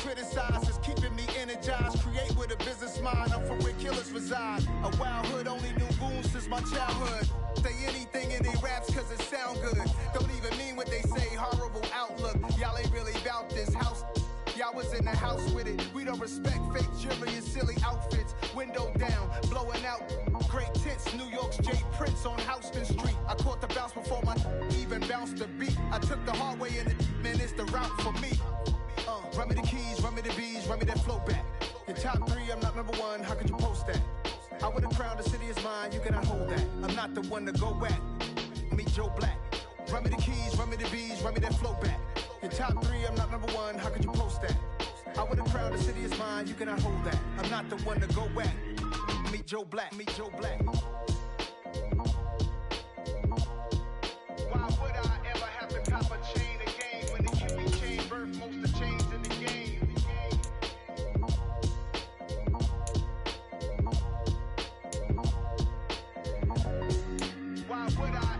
criticize is keeping me energized. Create with a business mind, I'm from where killers reside. A wild hood, only knew goons since my childhood. Say anything in they raps cause it sound good. Don't even mean what they say, horrible outlook. Y'all ain't really about this house. Y'all was in the house with it. We don't respect fake jewelry and silly outfits. Window down, blowing out great tents. New York's J. Prince on Houston Street. I caught the bounce before my even bounced the beat. I took the hard way in it, man, it's the route for me. Run me the keys, run me the bees, run me that flow back. Your top three, I'm not number one, how could you post that? I would've crowned the city is mine, you cannot hold that. I'm not the one to go back. Meet Joe Black. Run me the keys, run me the bees, run me that flow back. Your top three, I'm not number one, how could you post that? I would've crowned the city is mine, you cannot hold that. I'm not the one to go back. Meet Joe Black, meet Joe Black. Why would I ever have to cop a chain again when the QB chain birth most of chains in the game? Why would I?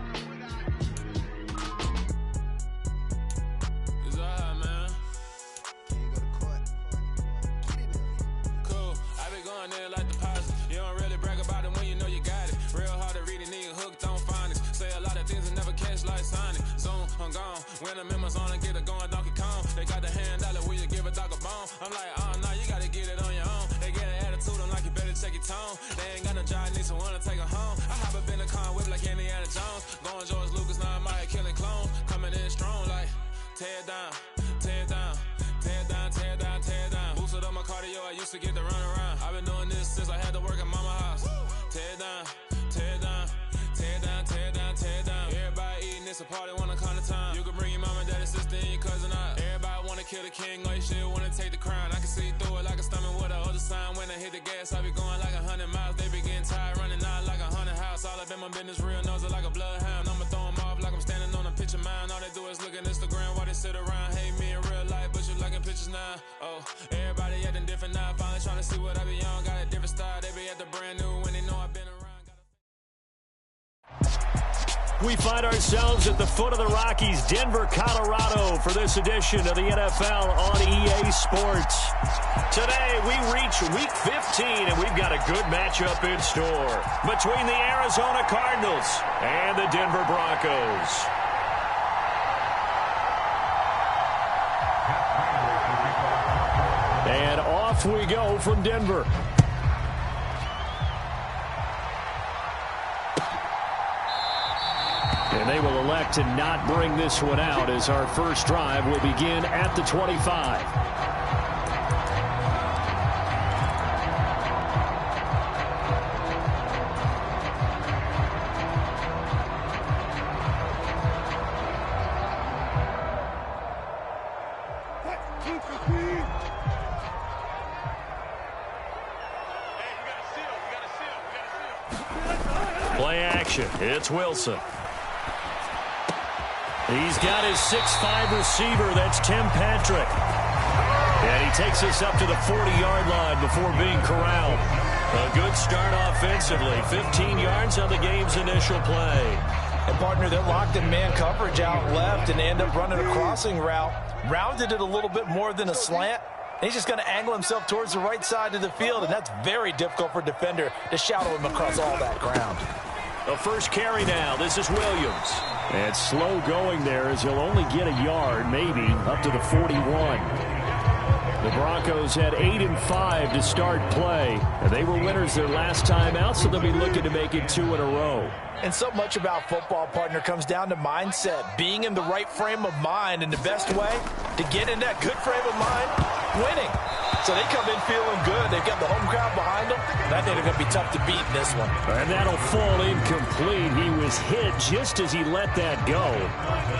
It's alright, man. Cool. I be going there like deposit. You don't really brag about it when you know you got it. Real hard to read a nigga hooked on phonics. Say a lot of things and never catch like Sonic. Zone, I'm gone. When I'm in my zone, I get it going Donkey Kong. They got the hand dollar, will you give a dog a bone? I'm like, oh no, you gotta get it on your own. They get an attitude, I'm like, you better check your tone. They ain't got no job, need someone to take her home. I hop up in a car, whip like Indiana Jones. Going George Lucas, now I'm out killing clones. Coming in strong like, tear down, tear down, tear down, tear down, tear down. Boosted up my cardio, I used to get to run around. I've been doing this since I had to work at mama house. Tear down, tear down, tear down, tear down, tear down. Everybody eating, it's a party, one kind of time. You can bring your mama, daddy, sister, and your cousin out. Everybody wanna kill the king, or you shit wanna take the crown. I can see through it like a stomach with a other sign. When I hit the gas, I be going like 100 miles. They be getting tired, running out like 100 house. All up in my business, real nose like a bloodhound. I'ma throw them off like I'm standing on a picture mine. All they do is look at Instagram while they sit around. Hate me in real life, but you liking pictures now. Oh, everybody acting different now. Finally trying to see what I be on. Got a different style, they be at the brand new when they know I've been around. We find ourselves at the foot of the Rockies, Denver, Colorado, for this edition of the NFL on EA Sports. Today, we reach Week 15, and we've got a good matchup in store between the Arizona Cardinals and the Denver Broncos. And off we go from Denver. And they will elect to not bring this one out as our first drive will begin at the 25. Play action. It's Wilson. He's got his 6'5" receiver. That's Tim Patrick. And he takes us up to the 40-yard line before being corralled. A good start offensively. 15 yards on the game's initial play. And, partner, they're locked in man coverage out left and end up running a crossing route. Rounded it a little bit more than a slant. And he's just going to angle himself towards the right side of the field, and that's very difficult for a defender to shadow him across all that ground. The first carry now. This is Williams. And slow going there as he'll only get a yard, maybe, up to the 41. The Broncos had 8-5 to start play. And they were winners their last time out, so they'll be looking to make it 2 in a row. And so much about football, partner, comes down to mindset. Being in the right frame of mind, and the best way to get in that good frame of mind, winning. So they come in feeling good. They've got the home crowd behind them. And I think they're going to be tough to beat in this one. And that'll fall incomplete. He was hit just as he let that go.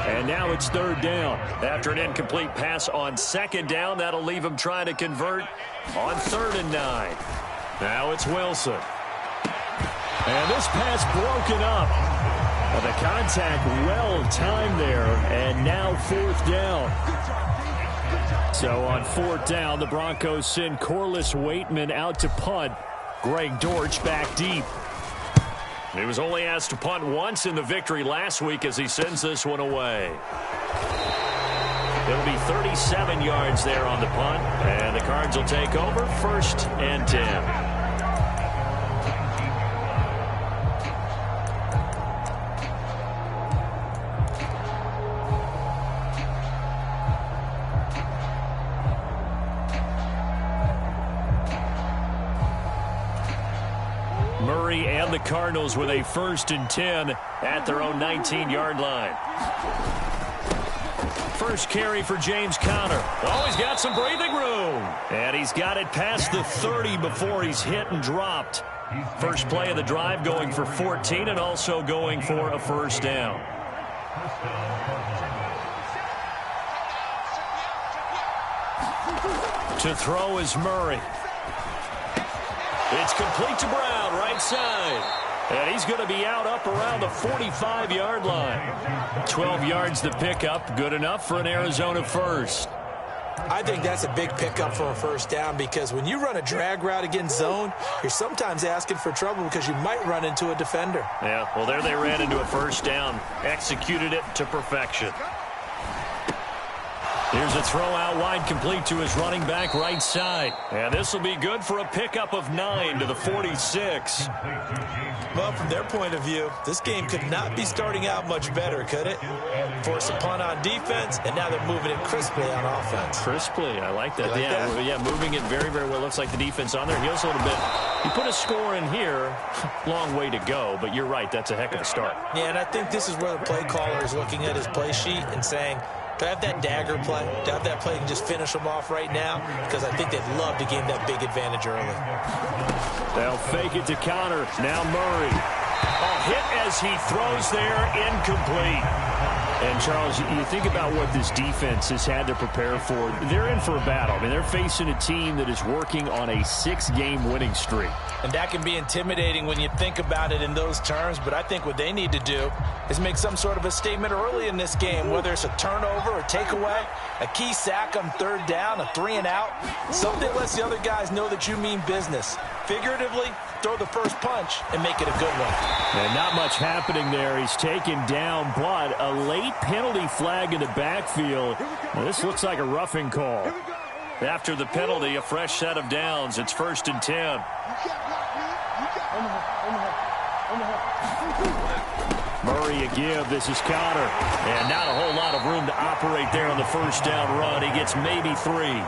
And now it's third down. After an incomplete pass on second down, that'll leave him trying to convert on 3rd and 9. Now it's Wilson. And this pass broken up. The contact well timed there. And now 4th down. So on 4th down, the Broncos send Corliss Waitman out to punt. Greg Dortch back deep. He was only asked to punt once in the victory last week as he sends this one away. It'll be 37 yards there on the punt, and the Cards will take over 1st and 10. Murray and the Cardinals with a 1st and 10 at their own 19-yard line. First carry for James Conner. Oh, he's got some breathing room. And he's got it past the 30 before he's hit and dropped. First play of the drive going for 14 and also going for a 1st down. To throw is Murray. It's complete to Brown, right side. And he's going to be out up around the 45-yard line. 12 yards to pick up. Good enough for an Arizona 1st. I think that's a big pickup for a 1st down because when you run a drag route against zone, you're sometimes asking for trouble because you might run into a defender. Yeah, well, there they ran into a 1st down. Executed it to perfection. Here's a throw out wide, complete to his running back right side. And this will be good for a pickup of 9 to the 46. Well, from their point of view, this game could not be starting out much better, could it? Force a punt on defense, and now they're moving it crisply on offense. Crisply, I like that. Yeah, moving it very, very well. Looks like the defense on their heels a little bit. You put a score in here, long way to go, but you're right, that's a heck of a start. Yeah, and I think this is where the play caller is looking at his play sheet and saying, do I have that dagger play? Do I have that play and just finish them off right now? Because I think they'd love to gain that big advantage early. They'll fake it to Conner. Now Murray. Oh, hit as he throws there, incomplete. And, Charles, you think about what this defense has had to prepare for. They're in for a battle. I mean, they're facing a team that is working on a 6-game winning streak. And that can be intimidating when you think about it in those terms, but I think what they need to do is make some sort of a statement early in this game, whether it's a turnover, a takeaway, a key sack on 3rd down, a 3-and-out. Something lets the other guys know that you mean business. Figuratively, throw the first punch and make it a good one. And not much happening there. He's taken down, but a late penalty flag in the backfield. Now, this looks like a roughing call. After the penalty, a fresh set of downs. It's 1st and 10. Murray a give. This is Conner. And not a whole lot of room to operate there on the 1st down run. He gets maybe 3.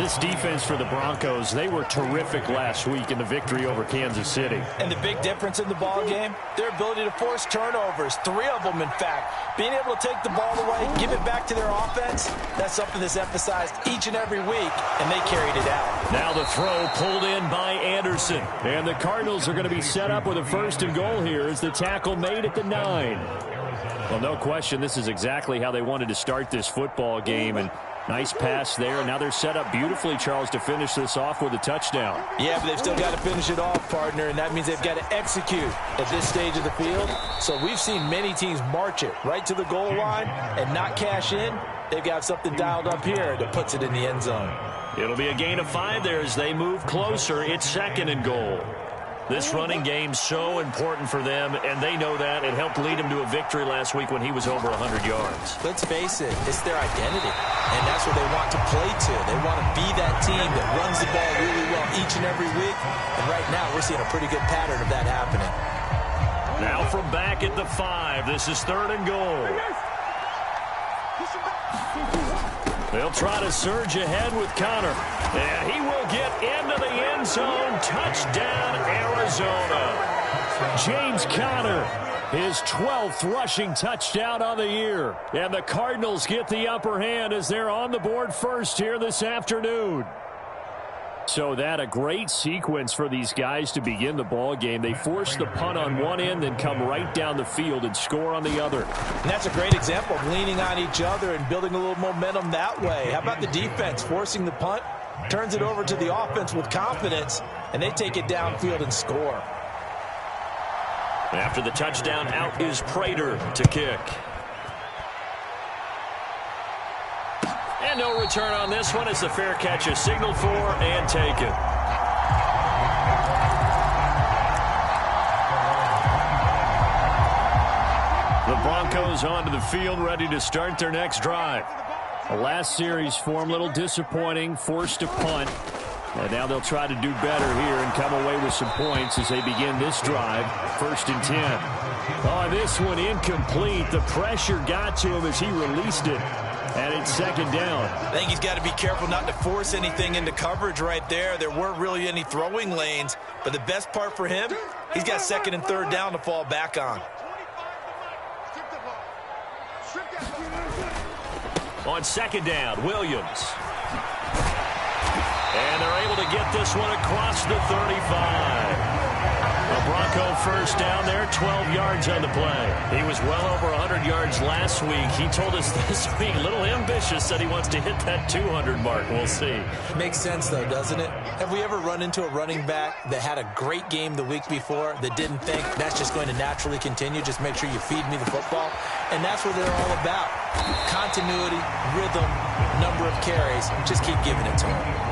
This defense for the Broncos, they were terrific last week in the victory over Kansas City. And the big difference in the ball game, their ability to force turnovers, 3 of them in fact. Being able to take the ball away, give it back to their offense, that's something that's emphasized each and every week, and they carried it out. Now the throw pulled in by Anderson. And the Cardinals are going to be set up with a 1st and goal here as the tackle made at the 9. Well, no question, this is exactly how they wanted to start this football game. And nice pass there. Now they're set up beautifully, Charles, to finish this off with a touchdown. Yeah, but they've still got to finish it off, partner, and that means they've got to execute at this stage of the field. So we've seen many teams march it right to the goal line and not cash in. They've got something dialed up here that puts it in the end zone. It'll be a gain of 5 there as they move closer. It's 2nd and goal. This running game's so important for them, and they know that. It helped lead him to a victory last week when he was over 100 yards. Let's face it, it's their identity, and that's what they want to play to. They want to be that team that runs the ball really well each and every week, and right now we're seeing a pretty good pattern of that happening. Now from back at the 5, this is 3rd and goal. They'll try to surge ahead with Conner. And he will get into the end zone. Touchdown, Arizona. James Conner, his 12th rushing touchdown on the year. And the Cardinals get the upper hand as they're on the board first here this afternoon. So that a great sequence for these guys to begin the ball game. They force the punt on one end, then come right down the field and score on the other. And that's a great example of leaning on each other and building a little momentum that way. How about the defense forcing the punt, turns it over to the offense with confidence, and they take it downfield and score. After the touchdown, out is Prater to kick. And no return on this one as the fair catch is signaled for and taken. The Broncos onto the field, ready to start their next drive. The last series for them, a little disappointing, forced to punt. And now they'll try to do better here and come away with some points as they begin this drive. 1st and 10. Oh, this one incomplete. The pressure got to him as he released it. And it's 2nd down. I think he's got to be careful not to force anything into coverage right there. There weren't really any throwing lanes. But the best part for him, he's got 2nd and 3rd down to fall back on. On 2nd down, Williams. And they're able to get this one across the 35. A Bronco 1st down there, 12 yards on the play. He was well over 100 yards last week. He told us this week, a little ambitious, said he wants to hit that 200 mark. We'll see. Makes sense, though, doesn't it? Have we ever run into a running back that had a great game the week before that didn't think that's just going to naturally continue? Just make sure you feed me the football. And that's what they're all about. Continuity, rhythm, number of carries. Just keep giving it to him.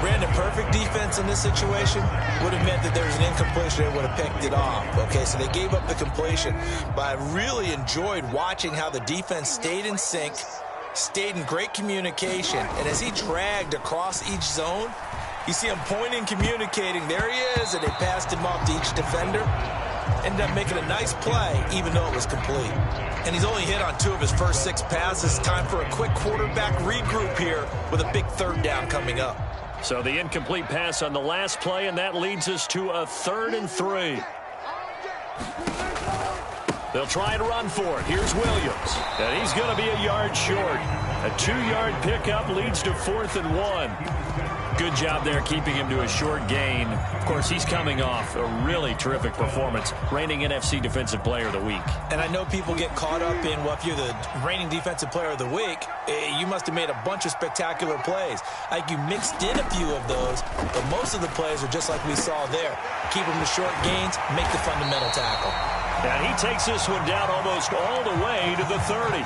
Ran a perfect defense in this situation would have meant that there was an incompletion. They would have picked it off. Okay, so they gave up the completion. But I really enjoyed watching how the defense stayed in sync, stayed in great communication. And as he dragged across each zone, you see him pointing, communicating. There he is, and they passed him off to each defender. Ended up making a nice play, even though it was complete. And he's only hit on 2 of his first 6 passes. Time for a quick quarterback regroup here with a big 3rd down coming up. So the incomplete pass on the last play, and that leads us to a 3rd and 3. They'll try and run for it. Here's Williams. And he's going to be a yard short. A 2-yard pickup leads to 4th and 1. Good job there keeping him to a short gain. Of course, he's coming off a really terrific performance, reigning NFC Defensive Player of the Week. And I know people get caught up in, well, if you're the reigning Defensive Player of the Week, you must have made a bunch of spectacular plays. Like you mixed in a few of those, but most of the plays are just like we saw there. Keep them to short gains, make the fundamental tackle. And he takes this one down almost all the way to the 30.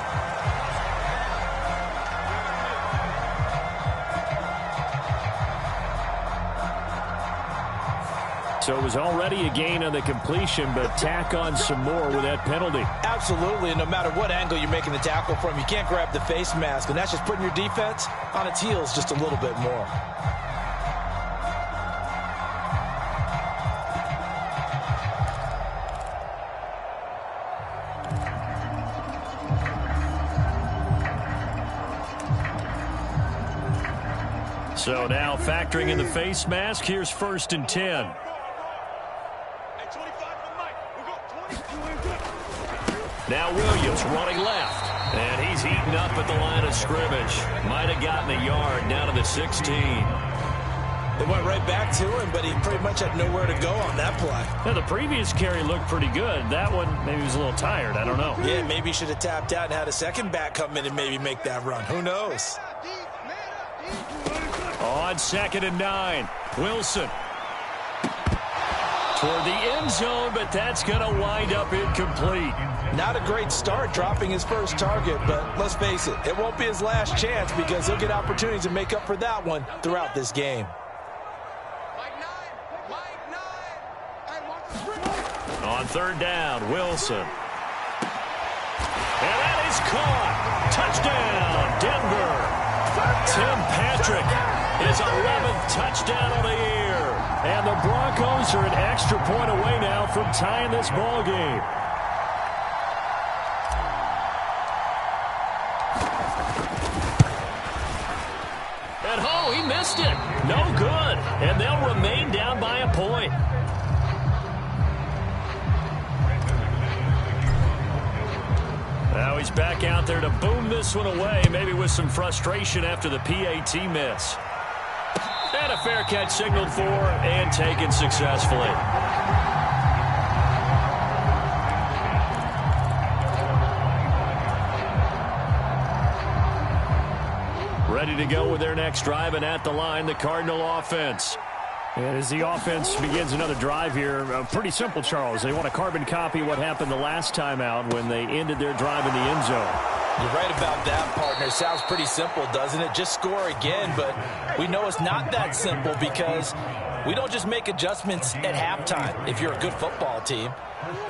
So it was already a gain on the completion, but tack on some more with that penalty. Absolutely, and no matter what angle you're making the tackle from, you can't grab the face mask, and that's just putting your defense on its heels just a little bit more. So now factoring in the face mask, here's 1st and 10. Now Williams running left. And he's heating up at the line of scrimmage. Might have gotten a yard down to the 16. They went right back to him, but he pretty much had nowhere to go on that play. Now, the previous carry looked pretty good. That one, maybe he was a little tired. I don't know. Yeah, maybe he should have tapped out and had a second back come in and maybe make that run. Who knows? On 2nd and 9, Wilson. Toward the end zone, but that's going to wind up incomplete. Not a great start dropping his first target, but let's face it, it won't be his last chance because he'll get opportunities to make up for that one throughout this game. On 3rd down, Wilson. And that is caught. Touchdown, Denver. Tim Patrick, his 11th touchdown of the year. And the Broncos are an extra point away now from tying this ball game. And oh, he missed it. No good. And they'll remain down by a point. Now he's back out there to boom this one away, maybe with some frustration after the PAT miss. And a fair catch signaled for and taken successfully. Ready to go with their next drive, and at the line, the Cardinal offense. And as the offense begins another drive here, pretty simple, Charles. They want to carbon copy what happened the last time out when they ended their drive in the end zone. You're right about that, partner. Sounds pretty simple, doesn't it? Just score again, but we know it's not that simple because we don't just make adjustments at halftime if you're a good football team.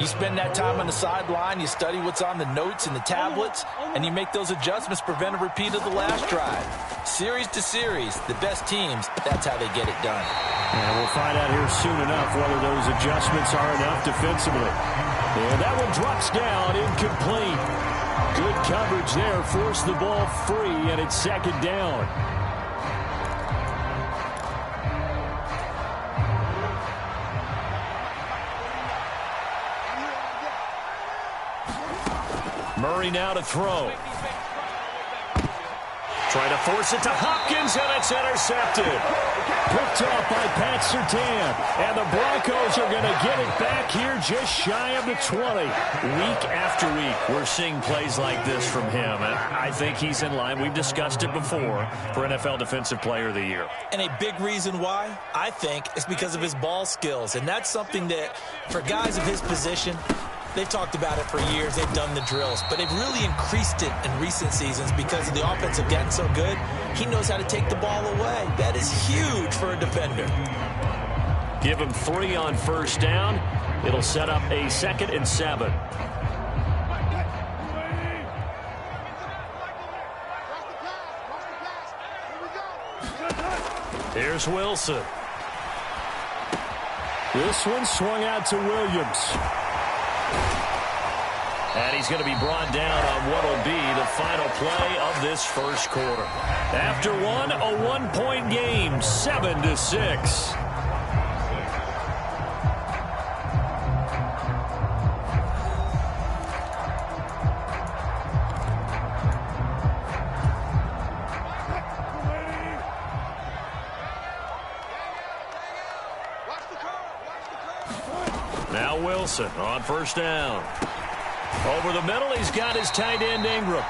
You spend that time on the sideline, you study what's on the notes and the tablets, and you make those adjustments, prevent a repeat of the last drive. Series to series, the best teams, that's how they get it done. And we'll find out here soon enough whether those adjustments are enough defensively. And that one drops down, incomplete. Good coverage there, forced the ball free, and it's second down. Murray now to throw. Trying to force it to Hopkins, and it's intercepted. Picked off by Pat Surtain. And the Broncos are going to get it back here just shy of the 20. Week after week, we're seeing plays like this from him. And I think he's in line. We've discussed it before for NFL Defensive Player of the Year. And a big reason why, I think, is because of his ball skills. And that's something that, for guys of his position, they've talked about it for years. They've done the drills. But they've really increased it in recent seasons because the offense have gotten so good. He knows how to take the ball away. That is huge for a defender. Give him 3 on first down. It'll set up a 2nd and 7. Here's Wilson. This one swung out to Williams. And he's going to be brought down on what will be the final play of this first quarter. After one, a 1-point game, 7-6. Now Wilson on first down. Over the middle, he's got his tight end Ingram.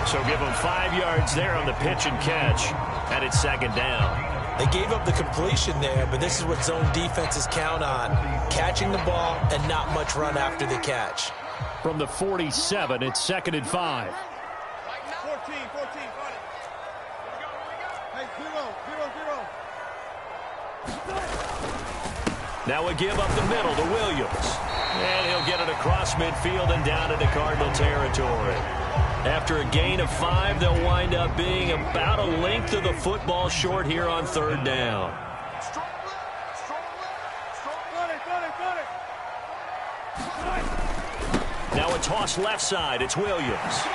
So give him 5 yards there on the pitch and catch. And it's second down. They gave up the completion there, but this is what zone defenses count on. Catching the ball and not much run after the catch. From the 47, it's 2nd and 5. 14. Hey, 0. Now we give up the middle to Williams. And he'll get it across midfield and down into Cardinal territory. After a gain of 5, they'll wind up being about a length of the football short here on third down. Now a toss left side. It's Williams.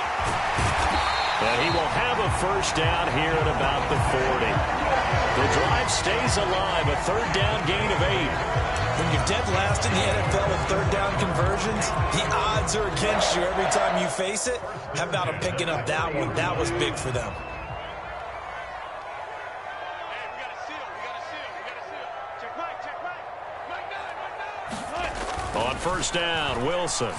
And he will have a first down here at about the 40. The drive stays alive. A third down gain of 8. When you're dead last in the NFL in third down conversions, the odds are against you every time you face it. How about him picking up that one? That was big for them. On first down, Wilson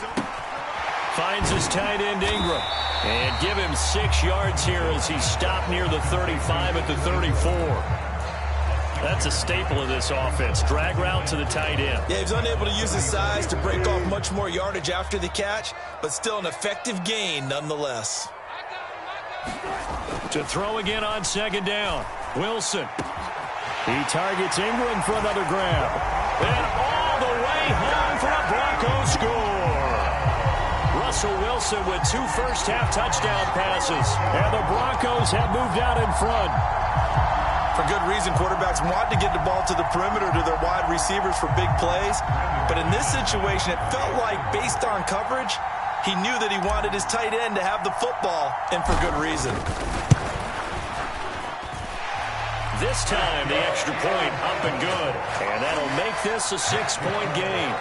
finds his tight end Ingram. And give him 6 yards here as he stopped near the 35 at the 34. That's a staple of this offense. Drag route to the tight end. Yeah, he was unable to use his size to break off much more yardage after the catch, but still an effective gain nonetheless. To throw again on second down. Wilson. He targets Ingram for another grab. And all the way home for a Broncos score. Russell Wilson with 2 first-half touchdown passes. And the Broncos have moved out in front. For good reason, quarterbacks want to get the ball to the perimeter to their wide receivers for big plays. But in this situation, it felt like, based on coverage, he knew that he wanted his tight end to have the football, and for good reason. This time, the extra point up and good. And that'll make this a 6-point game.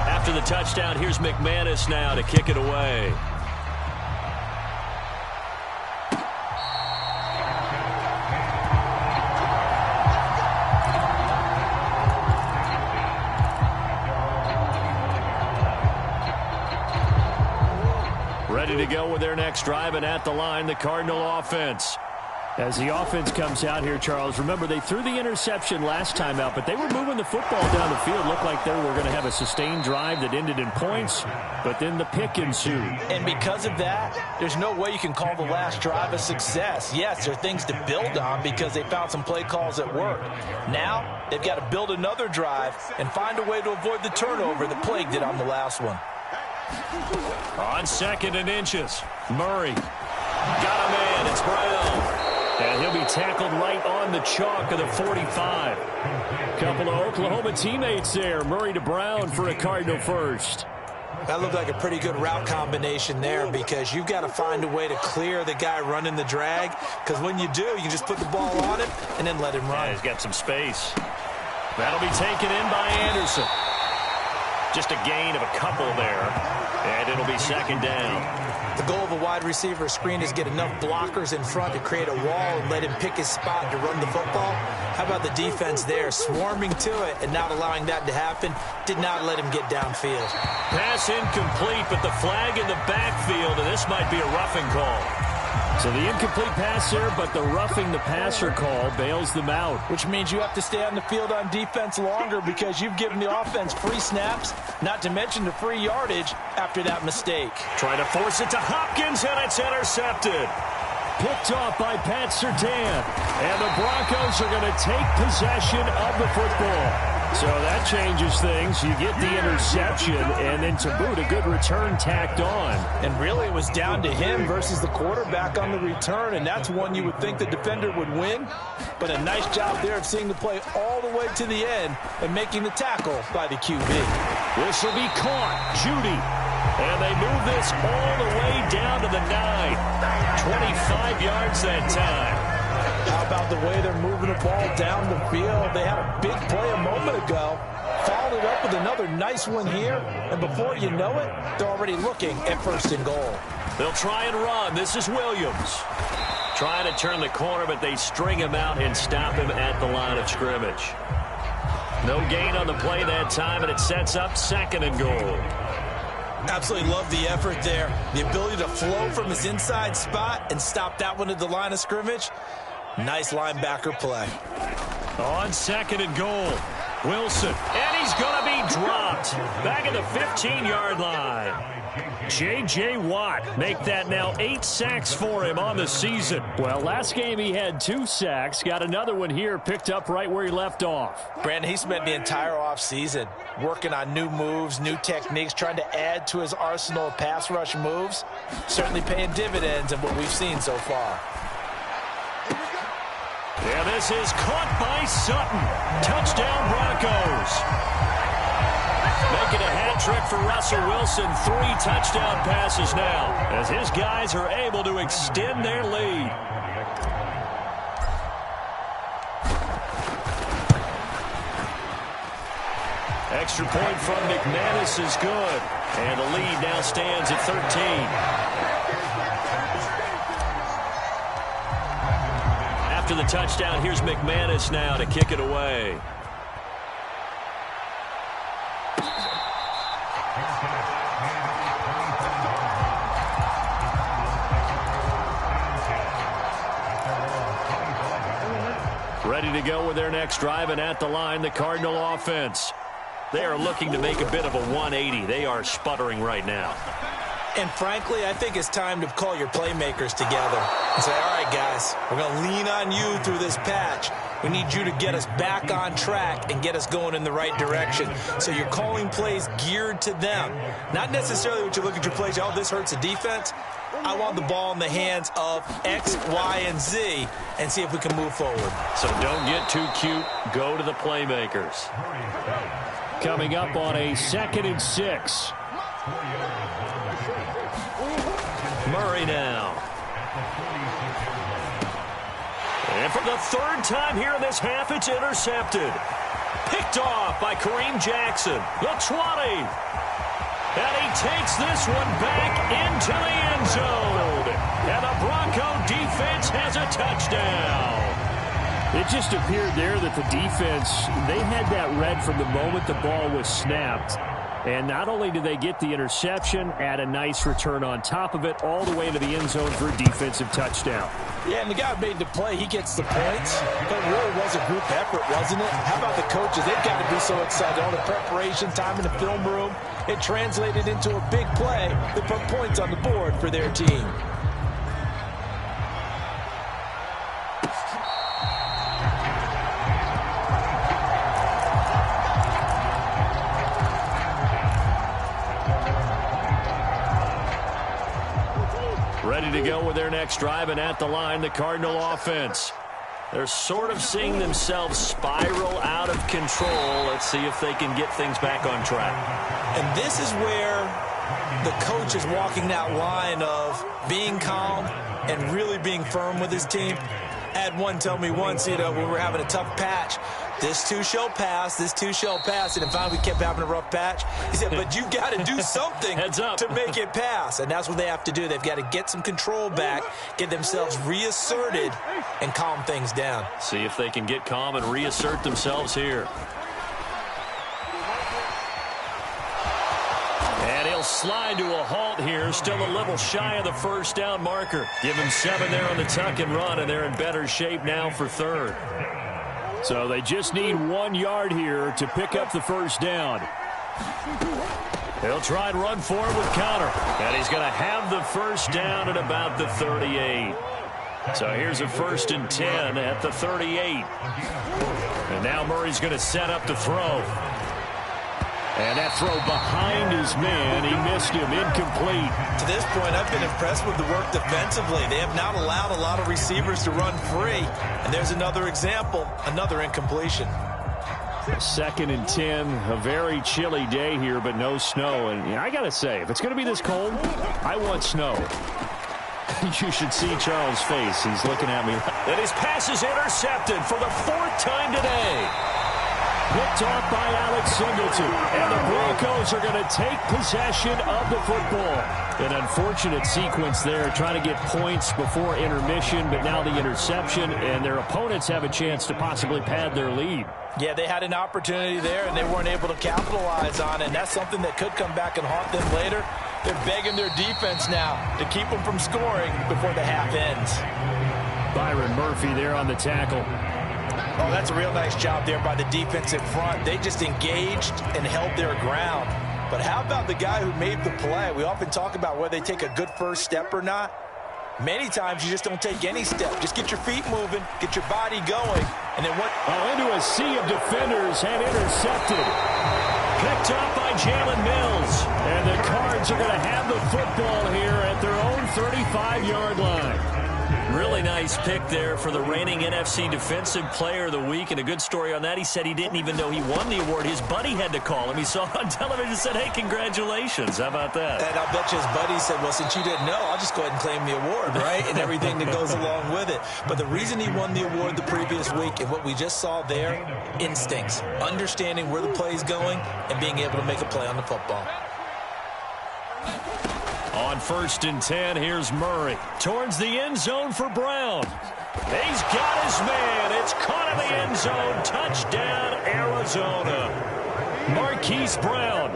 After the touchdown, here's McManus now to kick it away. Ready to go with their next drive, and at the line, the Cardinal offense. As the offense comes out here, Charles, remember they threw the interception last time out, but they were moving the football down the field. Looked like they were going to have a sustained drive that ended in points, but then the pick ensued. And because of that, there's no way you can call the last drive a success. Yes, there are things to build on because they found some play calls that worked. Now, they've got to build another drive and find a way to avoid the turnover that plagued it on the last one. On 2nd and inches, Murray. Got a man, it's Brown. And he'll be tackled right on the chalk of the 45. Couple of Oklahoma teammates there. Murray to Brown for a Cardinal first. That looked like a pretty good route combination there because you've got to find a way to clear the guy running the drag, because when you do, you can just put the ball on him and then let him run. Yeah, he's got some space. That'll be taken in by Anderson. Just a gain of a couple there, and it'll be 2nd down. The goal of a wide receiver screen is get enough blockers in front to create a wall and let him pick his spot to run the football. How about the defense there, swarming to it and not allowing that to happen? Did not let him get downfield. Pass incomplete, but the flag in the backfield, and this might be a roughing call. So the incomplete pass there, but the roughing the passer call bails them out. Which means you have to stay on the field on defense longer because you've given the offense free snaps, not to mention the free yardage after that mistake. Trying to force it to Hopkins, and it's intercepted. Picked off by Pat Surtain. And the Broncos are going to take possession of the football. So that changes things. You get the interception, and then to boot, a good return tacked on. And really, it was down to him versus the quarterback on the return, and that's one you would think the defender would win. But a nice job there of seeing the play all the way to the end and making the tackle by the QB. This will be caught. Judy. And they move this all the way down to the 9. 25 yards that time. How about the way they're moving the ball down the field? They had a big play a moment ago. Followed it up with another nice one here. And before you know it, they're already looking at 1st and goal. They'll try and run. This is Williams. Trying to turn the corner, but they string him out and stop him at the line of scrimmage. No gain on the play that time, and it sets up 2nd and goal. Absolutely love the effort there. The ability to flow from his inside spot and stop that one at the line of scrimmage. Nice linebacker play. On 2nd and goal, Wilson. And he's going to be dropped. Back at the 15-yard line. J.J. Watt make that now 8 sacks for him on the season. Well, last game he had 2 sacks. Got another one here picked up right where he left off. Brandon, he spent the entire offseason working on new moves, new techniques, trying to add to his arsenal of pass rush moves. Certainly paying dividends in what we've seen so far. Yeah, this is caught by Sutton. Touchdown Broncos. Making a hat trick for Russell Wilson. 3 touchdown passes now as his guys are able to extend their lead. Extra point from McManus is good. And the lead now stands at 13. After the touchdown, here's McManus now to kick it away. Ready to go with their next drive, and at the line, the Cardinal offense. They are looking to make a bit of a 180. They are sputtering right now. And frankly, I think it's time to call your playmakers together and say, all right, guys, we're going to lean on you through this patch. We need you to get us back on track and get us going in the right direction. So you're calling plays geared to them. Not necessarily what you look at your plays, oh, this hurts the defense. I want the ball in the hands of X, Y, and Z and see if we can move forward. So don't get too cute. Go to the playmakers. Coming up on a 2nd and 6. Murray now. And for the 3rd time here in this half, it's intercepted. Picked off by Kareem Jackson. The 20. And he takes this one back into the end zone. And the Bronco defense has a touchdown. It just appeared there that the defense, they had that read from the moment the ball was snapped. And not only do they get the interception, add a nice return on top of it, all the way to the end zone for a defensive touchdown. Yeah, and the guy who made the play, he gets the points. But it really was a group effort, wasn't it? How about the coaches? They've got to be so excited. All the preparation, time in the film room, it translated into a big play that put points on the board for their team. Ready to go with their next drive, and at the line, the Cardinal offense. They're sort of seeing themselves spiral out of control. Let's see if they can get things back on track. And this is where the coach is walking that line of being calm and really being firm with his team. I had one tell me once, when we were having a tough patch, this too shall pass, this too shall pass. And finally we kept having a rough patch. He said, but you got to do something to make it pass. And that's what they have to do. They've got to get some control back, get themselves reasserted, and calm things down. See if they can get calm and reassert themselves here. And he'll slide to a halt here, still a little shy of the first down marker. Give him 7 there on the tuck and run, and they're in better shape now for third. So they just need 1 yard here to pick up the first down. He'll try and run for it with counter. And he's going to have the first down at about the 38. So here's a 1st and 10 at the 38. And now Murray's going to set up to throw. And that throw behind his man, he missed him, incomplete. To this point, I've been impressed with the work defensively. They have not allowed a lot of receivers to run free. And there's another example, another incompletion. 2nd and 10, a very chilly day here, but no snow. And I got to say, if it's going to be this cold, I want snow. You should see Charles' face. He's looking at me. And his pass is intercepted for the 4th time today. Picked off by Alex Singleton. And the Broncos are going to take possession of the football. An unfortunate sequence there, trying to get points before intermission, but now the interception, and their opponents have a chance to possibly pad their lead. Yeah, they had an opportunity there, and they weren't able to capitalize on it. And that's something that could come back and haunt them later. They're begging their defense now to keep them from scoring before the half ends. Byron Murphy there on the tackle. Oh, that's a real nice job there by the defensive front. They just engaged and held their ground. But how about the guy who made the play? We often talk about whether they take a good first step or not. Many times you just don't take any step. Just get your feet moving, get your body going, and then what? Oh, into a sea of defenders and intercepted. Picked up by Jalen Mills. And the Cards are going to have the football here at their own 35-yard line. Really nice pick there for the reigning NFC Defensive Player of the Week. And a good story on that, he said he didn't even know he won the award. His buddy had to call him. He saw on television and said, hey, congratulations. How about that? And I'll bet you his buddy said, well, since you didn't know, I'll just go ahead and claim the award, right? And everything that goes along with it. But the reason he won the award the previous week and what we just saw there, instincts, understanding where the play is going and being able to make a play on the football. On 1st and 10, here's Murray. Towards the end zone for Brown. He's got his man. It's caught in the end zone. Touchdown, Arizona. Marquise Brown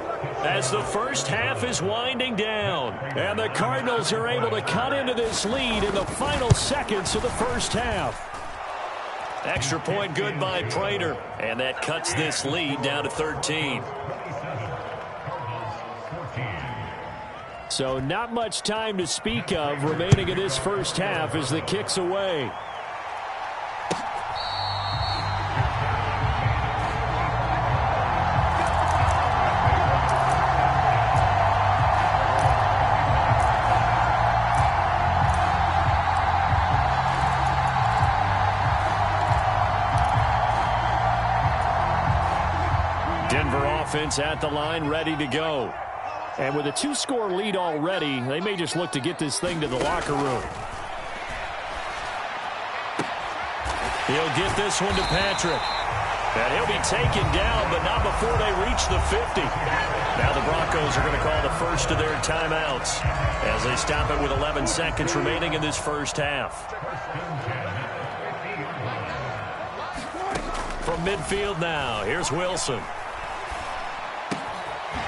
as the first half is winding down. And the Cardinals are able to cut into this lead in the final seconds of the first half. Extra point good by Prater. And that cuts this lead down to 13. So not much time to speak of remaining in this first half as the kick's away. Denver offense at the line, ready to go. And with a 2-score lead already, they may just look to get this thing to the locker room. He'll get this one to Patrick. And he'll be taken down, but not before they reach the 50. Now the Broncos are going to call the first of their timeouts as they stop it with 11 seconds remaining in this first half. From midfield now, here's Wilson.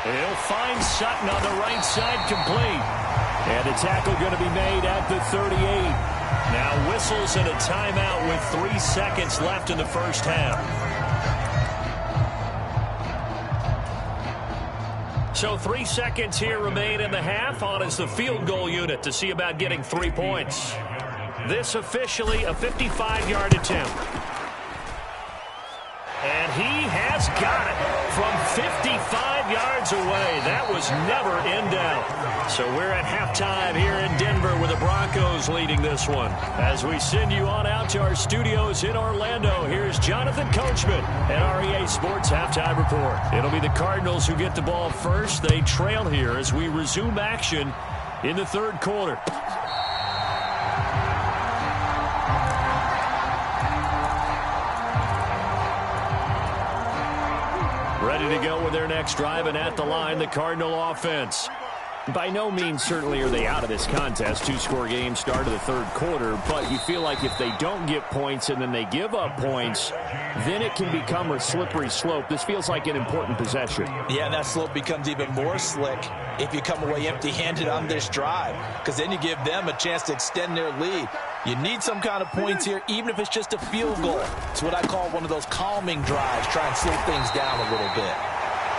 He'll find Sutton on the right side, complete. And a tackle going to be made at the 38. Now whistles and a timeout with 3 seconds left in the first half. So 3 seconds here remain in the half. On is the field goal unit to see about getting 3 points. This officially a 55-yard attempt. And he has got it from 55 yards away. That was never in doubt. So we're at halftime here in Denver with the Broncos leading this one. As we send you on out to our studios in Orlando, here's Jonathan Coachman at REA Sports Halftime Report. It'll be the Cardinals who get the ball first. They trail here as we resume action in the third quarter. Ready to go with their next drive, and at the line, the Cardinal offense. By no means certainly are they out of this contest. Two-score game, start of the third quarter, but you feel like if they don't get points and then they give up points, then it can become a slippery slope. This feels like an important possession. Yeah, and that slope becomes even more slick if you come away empty-handed on this drive, because then you give them a chance to extend their lead. You need some kind of points here, even if it's just a field goal. It's what I call one of those calming drives, try and slow things down a little bit.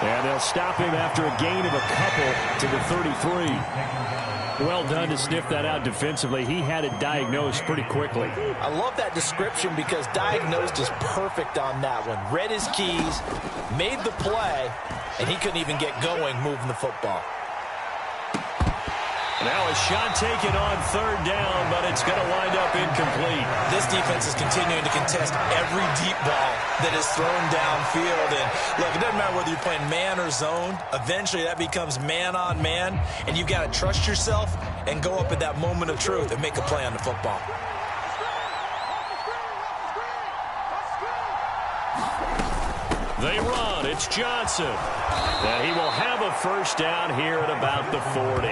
And they'll stop him after a gain of a couple to the 33. Well done to sniff that out defensively. He had it diagnosed pretty quickly. I love that description because diagnosed is perfect on that one. Read his keys, made the play, and he couldn't even get going moving the football. Now a shot taken on third down, but it's going to wind up incomplete. This defense is continuing to contest every deep ball that is thrown downfield. And look, it doesn't matter whether you're playing man or zone. Eventually that becomes man on man, and you've got to trust yourself and go up at that moment of truth and make a play on the football. They run. It's Johnson. And he will have a first down here at about the 40.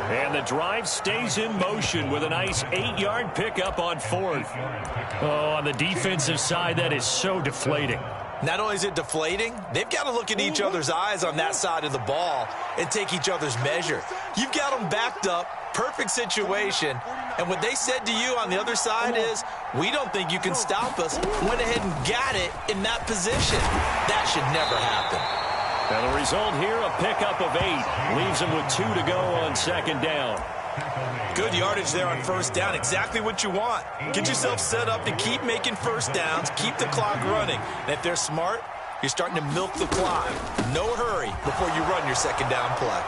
And the drive stays in motion with a nice 8-yard pickup on fourth. Oh, on the defensive side, that is so deflating. Not only is it deflating, they've got to look in each other's eyes on that side of the ball and take each other's measure. You've got them backed up, perfect situation, and what they said to you on the other side is, we don't think you can stop us. Went ahead and got it in that position. That should never happen. Now the result here, a pickup of 8. Leaves them with 2 to go on second down. Good yardage there on first down. Exactly what you want. Get yourself set up to keep making first downs, keep the clock running. And if they're smart, you're starting to milk the clock. No hurry before you run your second down play.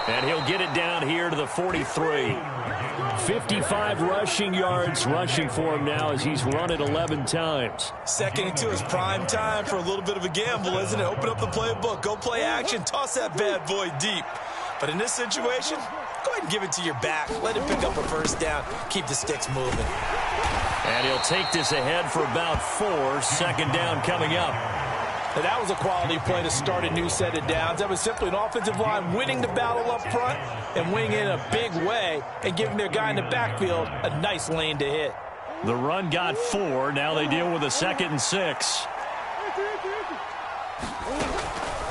And he'll get it down here to the 43. 55 rushing yards rushing for him now as he's run it 11 times. Second and 2 is prime time for a little bit of a gamble, isn't it? Open up the playbook, go play action, toss that bad boy deep. But in this situation, go ahead and give it to your back. Let him pick up a first down, keep the sticks moving. And he'll take this ahead for about 4. Second down coming up. Now that was a quality play to start a new set of downs. That was simply an offensive line winning the battle up front and winning in a big way and giving their guy in the backfield a nice lane to hit. The run got 4. Now they deal with a 2nd and 6.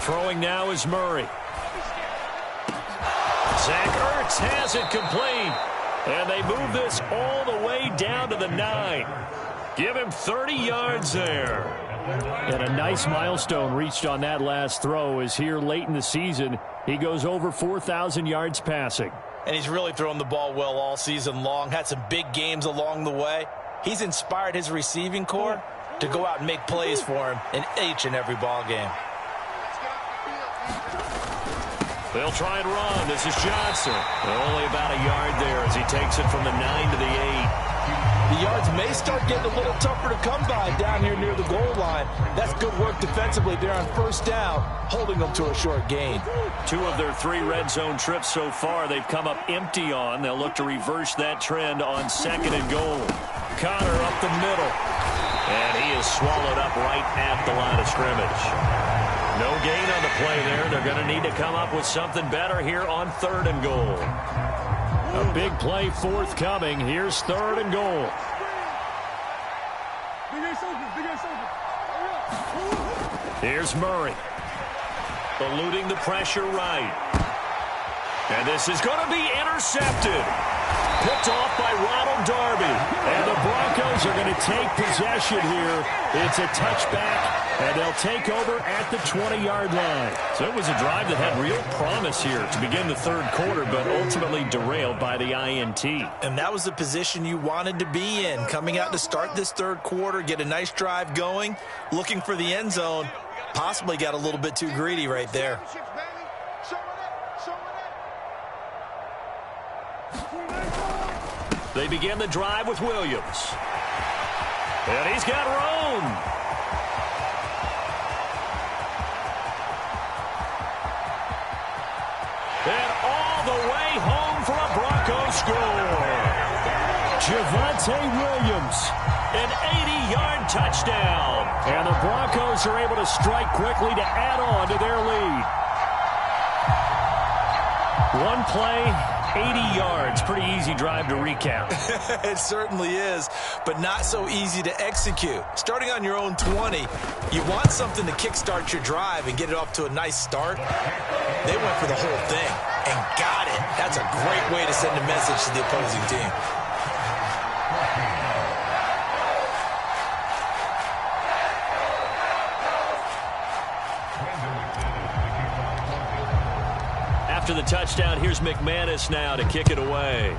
Throwing now is Murray. Zach Ertz has it complete. And they move this all the way down to the 9. Give him 30 yards there. And a nice milestone reached on that last throw is here late in the season. He goes over 4,000 yards passing. And he's really thrown the ball well all season long. Had some big games along the way. He's inspired his receiving corps to go out and make plays for him in each and every ball game. They'll try and run. This is Johnson. Only about a yard there as he takes it from the 9 to the 8. The yards may start getting a little tougher to come by down here near the goal line. That's good work defensively there on first down, holding them to a short gain. 2 of their 3 red zone trips so far they've come up empty on. They'll look to reverse that trend on 2nd and goal. Connor up the middle. And he is swallowed up right at the line of scrimmage. No gain on the play there. They're going to need to come up with something better here on 3rd and goal. A big play forthcoming. Here's 3rd and goal. Here's Murray. eluding the pressure right. And this is going to be intercepted. Picked off by Ronald Darby. And the Broncos are going to take possession here. It's a touchback, and they'll take over at the 20-yard line. So it was a drive that had real promise here to begin the third quarter, but ultimately derailed by the INT. And that was the position you wanted to be in, coming out to start this third quarter, get a nice drive going, looking for the end zone. Possibly got a little bit too greedy right there. They begin the drive with Williams. And he's got room. And all the way home for a Broncos score. Javonte Williams, an 80-yard touchdown. And the Broncos are able to strike quickly to add on to their lead. One play, 80 yards. Pretty easy drive to recap. It certainly is, but not so easy to execute. Starting on your own 20, you want something to kickstart your drive and get it off to a nice start. They went for the whole thing and got it. That's a great way to send a message to the opposing team. After the touchdown, here's McManus now to kick it away.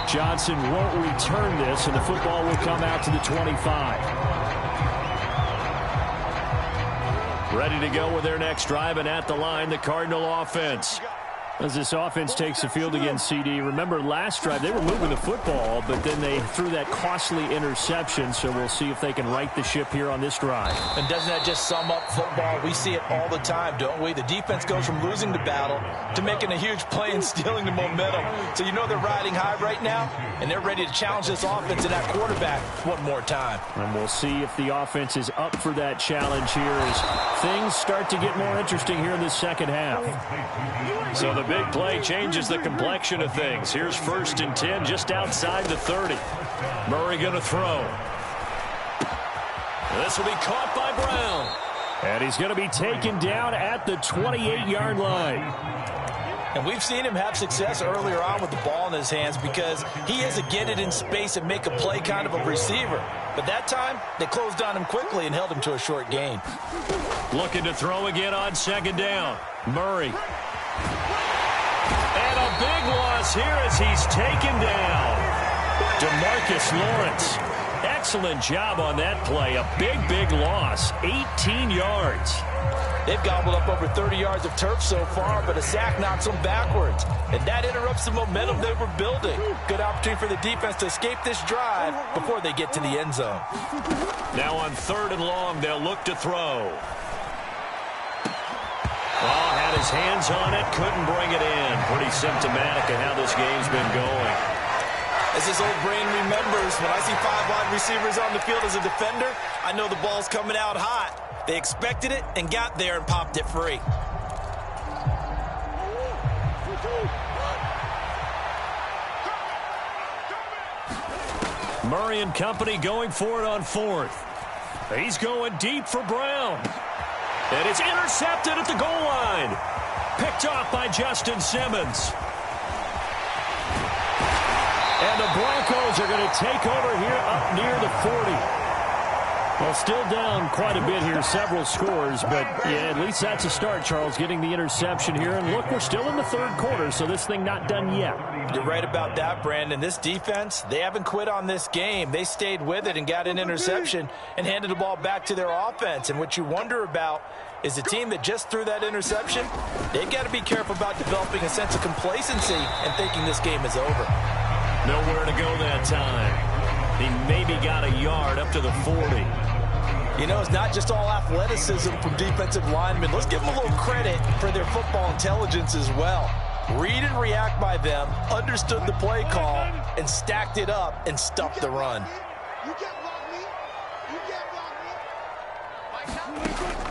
Johnson won't return this, and the football will come out to the 25. Ready to go with their next drive, and at the line, the Cardinal offense. As this offense takes the field against CD, remember last drive they were moving the football, but then they threw that costly interception, so we'll see if they can right the ship here on this drive. And doesn't that just sum up football? We see it all the time, don't we? The defense goes from losing the battle to making a huge play and stealing the momentum. So you know they're riding high right now, and they're ready to challenge this offense and that quarterback one more time. And we'll see if the offense is up for that challenge here as things start to get more interesting here in the second half. So the big play changes the complexion of things. Here's 1st and 10 just outside the 30. Murray going to throw. This will be caught by Brown. And he's going to be taken down at the 28-yard line. And we've seen him have success earlier on with the ball in his hands because he is a get it in space and make a play kind of a receiver. But that time, they closed on him quickly and held him to a short gain. Looking to throw again on 2nd down. Murray. And a big loss here as he's taken down. DeMarcus Lawrence. Excellent job on that play. A big loss. 18 yards. They've gobbled up over 30 yards of turf so far, but a sack knocks them backwards. And that interrupts the momentum they were building. Good opportunity for the defense to escape this drive before they get to the end zone. Now on 3rd and long, they'll look to throw. Oh, had his hands on it, couldn't bring it in. Pretty symptomatic of how this game's been going. As this old brain remembers, when I see 5 wide receivers on the field as a defender, I know the ball's coming out hot. They expected it and got there and popped it free. Murray and company going for it on 4th. He's going deep for Brown. And it's intercepted at the goal line. Picked off by Justin Simmons. And the Broncos are going to take over here up near the 40. Well, still down quite a bit here, several scores, but yeah, at least that's a start, Charles, getting the interception here. And look, we're still in the third quarter, so this thing not done yet. You're right about that, Brandon. This defense, they haven't quit on this game. They stayed with it and got an interception and handed the ball back to their offense. And what you wonder about is the team that just threw that interception, they've got to be careful about developing a sense of complacency and thinking this game is over. Nowhere to go that time. He maybe got a yard up to the 40. You know, it's not just all athleticism from defensive linemen. Let's give them a little credit for their football intelligence as well. Read and react by them, understood the play call, and stacked it up and stuffed the run.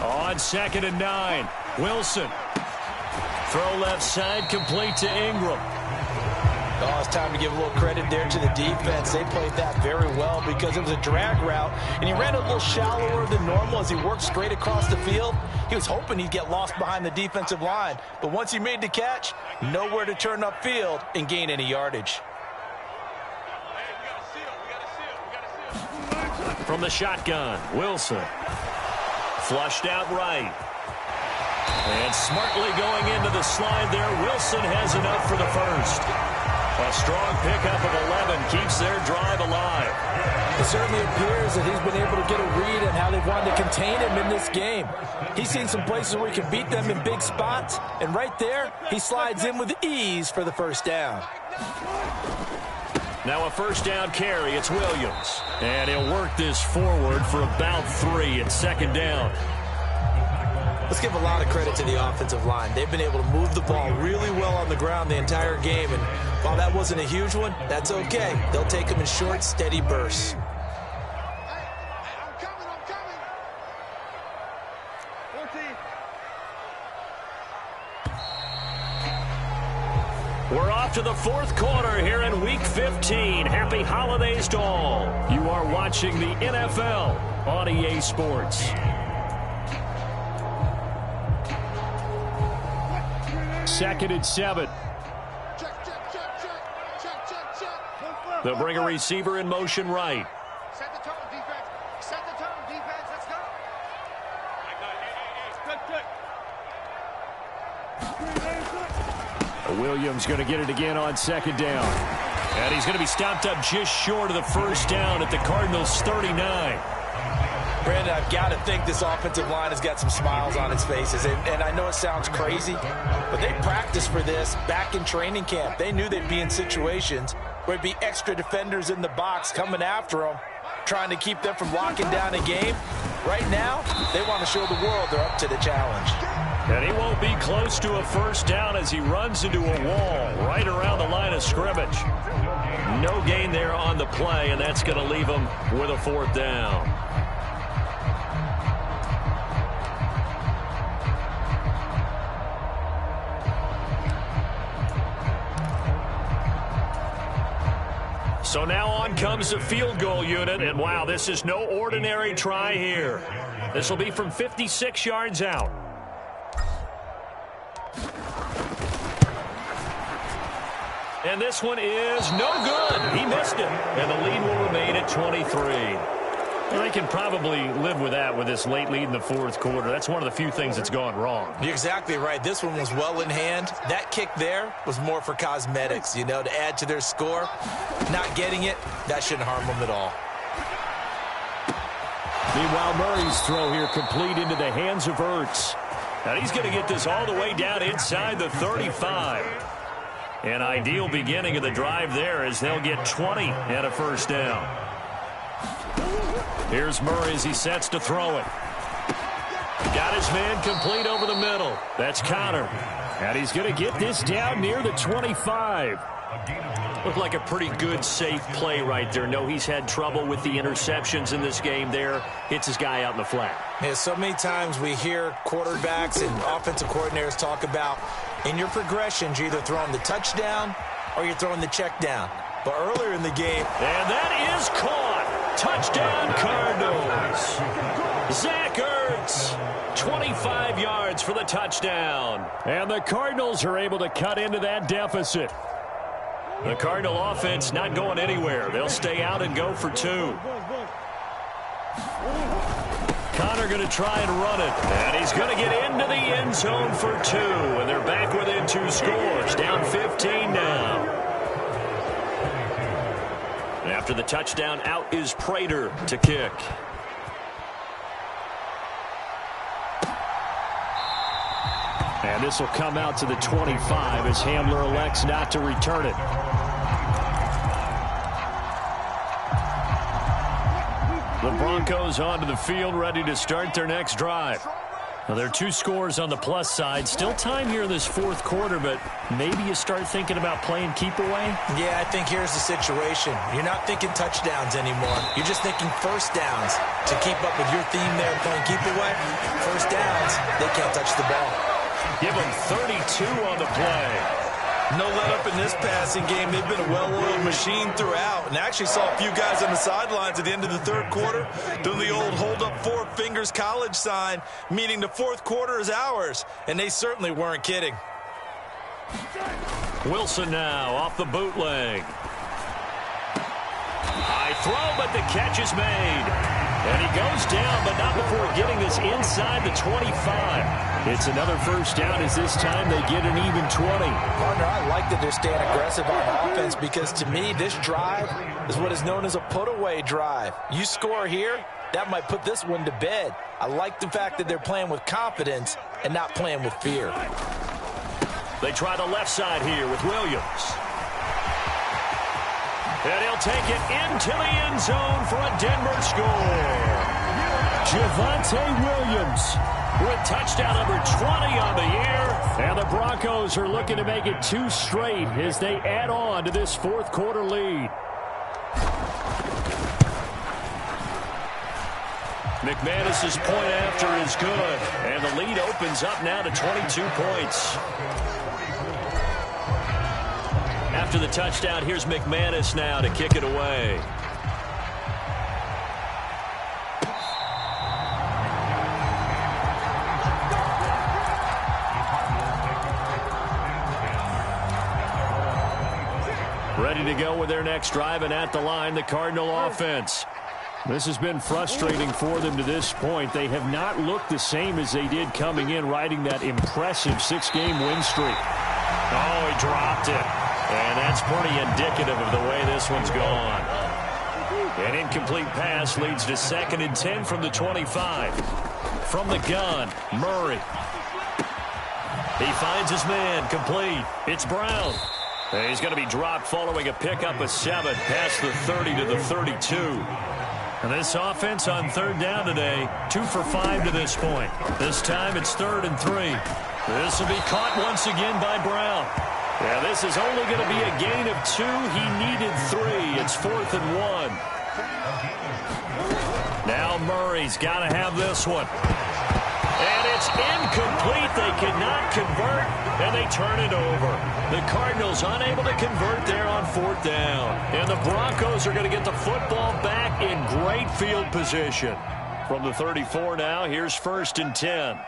On 2nd and 9, Wilson. Throw left side, complete to Ingram. Oh, it's time to give a little credit there to the defense. They played that very well because it was a drag route, and he ran a little shallower than normal as he worked straight across the field. He was hoping he'd get lost behind the defensive line, but once he made the catch, nowhere to turn upfield and gain any yardage. From the shotgun, Wilson. Flushed out right. And smartly going into the slide there, Wilson has enough for the first. A strong pickup of 11 keeps their drive alive. It certainly appears that he's been able to get a read on how they've wanted to contain him in this game. He's seen some places where he can beat them in big spots, and right there, he slides in with ease for the first down. Now a first down carry, it's Williams. And he'll work this forward for about 3 at second down. Let's give a lot of credit to the offensive line. They've been able to move the ball really well on the ground the entire game, and while that wasn't a huge one, that's okay. They'll take them in short, steady bursts. We're off to the fourth quarter here in Week 15. Happy holidays to all. You are watching the NFL on EA Sports. Second and 7. They'll bring a receiver in motion right. Set the tone, defense. Set the tone, defense. Let's go. Williams going to get it again on second down. And he's going to be stopped up just short of the first down at the Cardinals' 39. Brandon, I've got to think this offensive line has got some smiles on its faces. And I know it sounds crazy, but they practiced for this back in training camp. They knew they'd be in situations where it'd be extra defenders in the box coming after them, trying to keep them from locking down a game. Right now, they want to show the world they're up to the challenge. And he won't be close to a first down as he runs into a wall right around the line of scrimmage. No gain there on the play, and that's going to leave him with a fourth down. So now on comes the field goal unit, and wow, this is no ordinary try here. This will be from 56 yards out. And this one is no good. He missed it, and the lead will remain at 23. Well, they can probably live with that with this late lead in the fourth quarter. That's one of the few things that's gone wrong. You're exactly right. This one was well in hand. That kick there was more for cosmetics, you know, to add to their score. Not getting it, that shouldn't harm them at all. Meanwhile, Murray's throw here complete into the hands of Ertz. And he's going to get this all the way down inside the 35. An ideal beginning of the drive there as they'll get 20 and a first down. Here's Murray as he sets to throw it. Got his man complete over the middle. That's Connor. And he's going to get this down near the 25. Looked like a pretty good, safe play right there. No, he's had trouble with the interceptions in this game there. Hits his guy out in the flat. Yeah, so many times we hear quarterbacks and offensive coordinators talk about in your progressions, you're either throwing the touchdown or you're throwing the check down. But earlier in the game... And that is caught. Touchdown, Cardinals. Zach Ertz, 25 yards for the touchdown. And the Cardinals are able to cut into that deficit. The Cardinal offense not going anywhere. They'll stay out and go for 2. Connor going to try and run it. And he's going to get into the end zone for 2. And they're back within 2 scores. Down 15 now. After the touchdown, out is Prater to kick. And this will come out to the 25 as Hamler elects not to return it. The Broncos onto the field, ready to start their next drive. Now, there are 2 scores on the plus side. Still time here in this fourth quarter, but maybe you start thinking about playing keep away? Yeah, I think here's the situation. You're not thinking touchdowns anymore. You're just thinking first downs. To keep up with your theme there, playing keep away, first downs, they can't touch the ball. Give them 32 on the play. No let-up in this passing game. They've been a well-oiled machine throughout, and actually saw a few guys on the sidelines at the end of the third quarter doing the old hold-up four fingers college sign, meaning the fourth quarter is ours, and they certainly weren't kidding. Wilson now off the bootleg. High throw, but the catch is made. And he goes down, but not before getting this inside the 25. It's another first down as this time they get an even 20. Partner, I like that they're staying aggressive on offense because to me, this drive is what is known as a put-away drive. You score here, that might put this one to bed. I like the fact that they're playing with confidence and not playing with fear. They try the left side here with Williams. And he'll take it into the end zone for a Denver score. Javonte Williams with touchdown number 20 on the year. And the Broncos are looking to make it 2 straight as they add on to this fourth quarter lead. McManus's point after is good. And the lead opens up now to 22 points. After the touchdown, here's McManus now to kick it away. Ready to go with their next drive, and at the line, the Cardinal offense. This has been frustrating for them to this point. They have not looked the same as they did coming in, riding that impressive 6-game win streak. Oh, he dropped it. And that's pretty indicative of the way this one's gone. An incomplete pass leads to 2nd and 10 from the 25. From the gun, Murray. He finds his man, complete. It's Brown. And he's going to be dropped following a pickup of 7 past the 30 to the 32. And this offense on 3rd down today, 2 for 5 to this point. This time it's 3rd and 3. This will be caught once again by Brown. Yeah, this is only going to be a gain of 2. He needed 3. It's 4th and 1. Now Murray's got to have this one. And it's incomplete. They cannot convert, and they turn it over. The Cardinals unable to convert there on 4th down. And the Broncos are going to get the football back in great field position. From the 34 now, here's 1st and 10.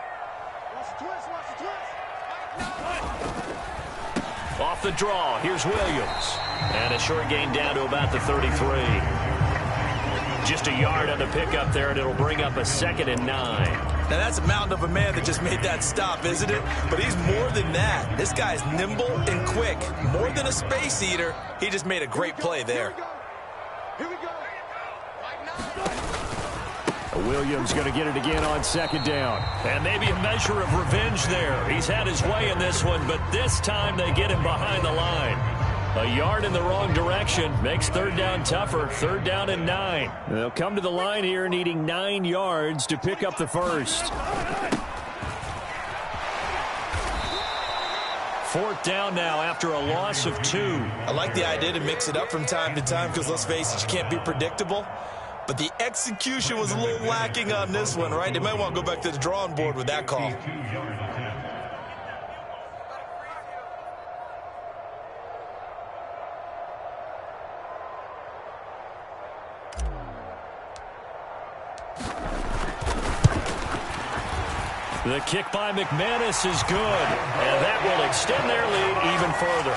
Off the draw, here's Williams. And a short gain down to about the 33. Just a yard on the pickup there, and it'll bring up a 2nd and 9. Now, that's a mountain of a man that just made that stop, isn't it? But he's more than that. This guy's nimble and quick. More than a space eater, he just made a great play there. Here we go. Williams going to get it again on 2nd down. And maybe a measure of revenge there. He's had his way in this one, but this time they get him behind the line. A yard in the wrong direction makes 3rd down tougher. 3rd down and 9. They'll come to the line here needing 9 yards to pick up the first. 4th down now after a loss of 2. I like the idea to mix it up from time to time because, let's face it, you can't be predictable. But the execution was a little lacking on this one, right? They might want to go back to the drawing board with that call. The kick by McManus is good, and that will extend their lead even further.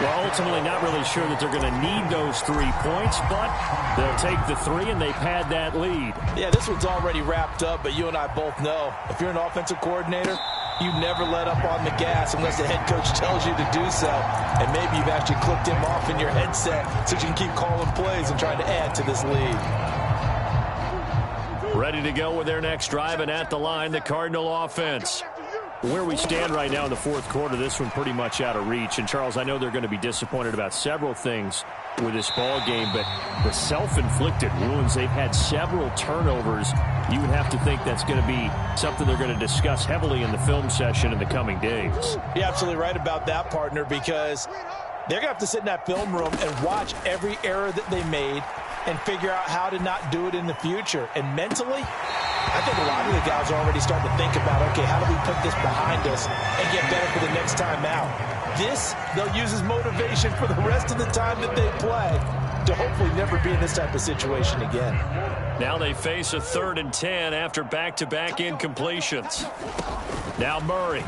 Well, ultimately not really sure that they're going to need those 3 points, but they'll take the 3, and they've had that lead. Yeah, this one's already wrapped up, but you and I both know if you're an offensive coordinator, you never let up on the gas unless the head coach tells you to do so. And maybe you've actually clicked him off in your headset so you can keep calling plays and trying to add to this lead. Ready to go with their next drive, and at the line, the Cardinal offense. Where we stand right now in the 4th quarter, this one pretty much out of reach. And, Charles, I know they're going to be disappointed about several things with this ball game, but the self-inflicted wounds, they've had several turnovers. You would have to think that's going to be something they're going to discuss heavily in the film session in the coming days. You're absolutely right about that, partner, because they're going to have to sit in that film room and watch every error that they made and figure out how to not do it in the future. And mentally, I think a lot of the guys are already starting to think about, okay, how do we put this behind us and get better for the next time out? This, they'll use as motivation for the rest of the time that they play to hopefully never be in this type of situation again. Now they face a 3rd and 10 after back-to-back incompletions. Now Murray.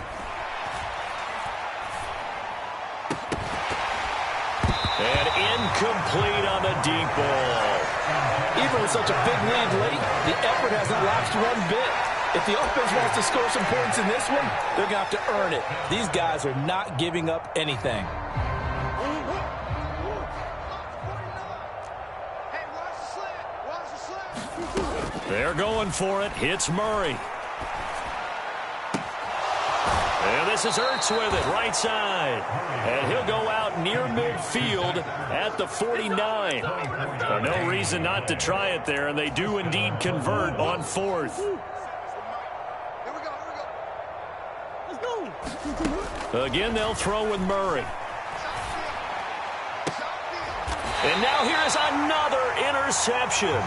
And incomplete on the deep ball. Even with such a big lead late, the effort hasn't lapsed one bit. If the offense wants to score some points in this one, they're going to have to earn it. These guys are not giving up anything. They're going for it. Hits Murray. And this is Ertz with it, right side. And he'll go out near midfield at the 49. So no reason not to try it there, and they do indeed convert on 4th. Again, they'll throw with Murray. And now here's another interception.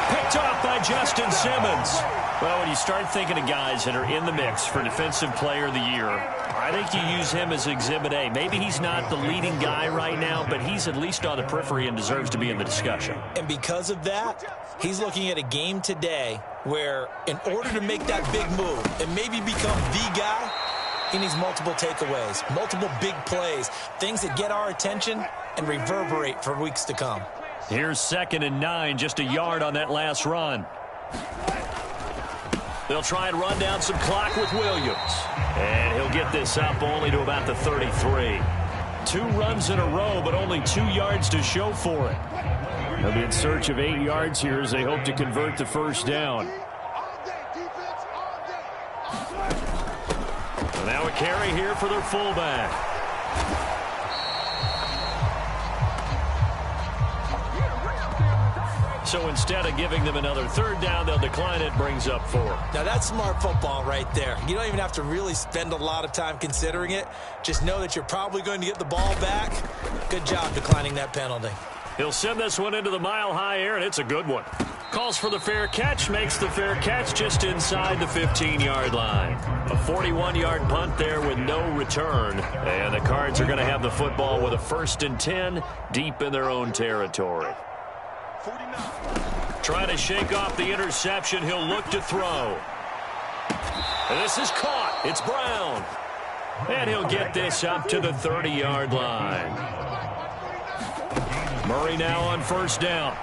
Picked off by Justin Simmons. Well, when you start thinking of guys that are in the mix for Defensive Player of the Year, I think you use him as Exhibit A. Maybe he's not the leading guy right now, but he's at least on the periphery and deserves to be in the discussion. And because of that, he's looking at a game today where in order to make that big move and maybe become the guy, he needs multiple takeaways, multiple big plays, things that get our attention and reverberate for weeks to come. Here's 2nd and 9, just a yard on that last run. They'll try and run down some clock with Williams. And he'll get this up only to about the 33. 2 runs in a row, but only 2 yards to show for it. They'll be in search of 8 yards here as they hope to convert the first down. And now a carry here for their fullback. So instead of giving them another 3rd down, they'll decline it, brings up 4. Now that's smart football right there. You don't even have to really spend a lot of time considering it. Just know that you're probably going to get the ball back. Good job declining that penalty. He'll send this one into the mile-high air, and it's a good one. Calls for the fair catch, makes the fair catch just inside the 15-yard line. A 41-yard punt there with no return. And the Cards are going to have the football with a 1st and 10 deep in their own territory. Trying to shake off the interception. He'll look to throw. And this is caught. It's Brown. And he'll get this up to the 30-yard line. Murray now on 1st down.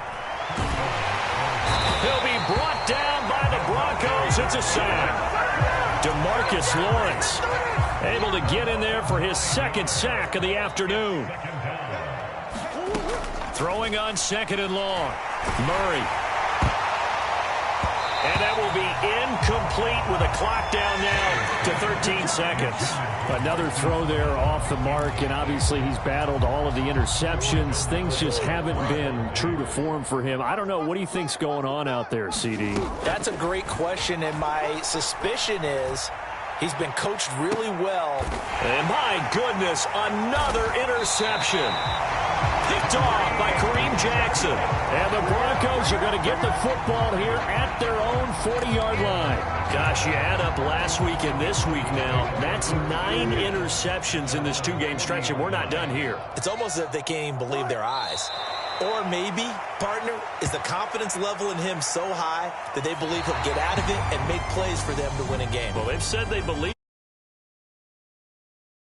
He'll be brought down by the Broncos. It's a sack. DeMarcus Lawrence able to get in there for his 2nd sack of the afternoon. Throwing on 2nd and long. Murray. And that will be incomplete with a clock down now to 13 seconds. Another throw there off the mark, and obviously he's battled all of the interceptions. Things just haven't been true to form for him. I don't know. What do you think's going on out there, CD? That's a great question, and my suspicion is he's been coached really well. And my goodness, another interception. Picked off by Kareem Jackson. And the Broncos are going to get the football here at their own 40-yard line. Gosh, you add up last week and this week now. That's 9 interceptions in this 2-game stretch, and we're not done here. It's almost as if they can't even believe their eyes. Or maybe, partner, is the confidence level in him so high that they believe he'll get out of it and make plays for them to win a game. Well, they've said they believe.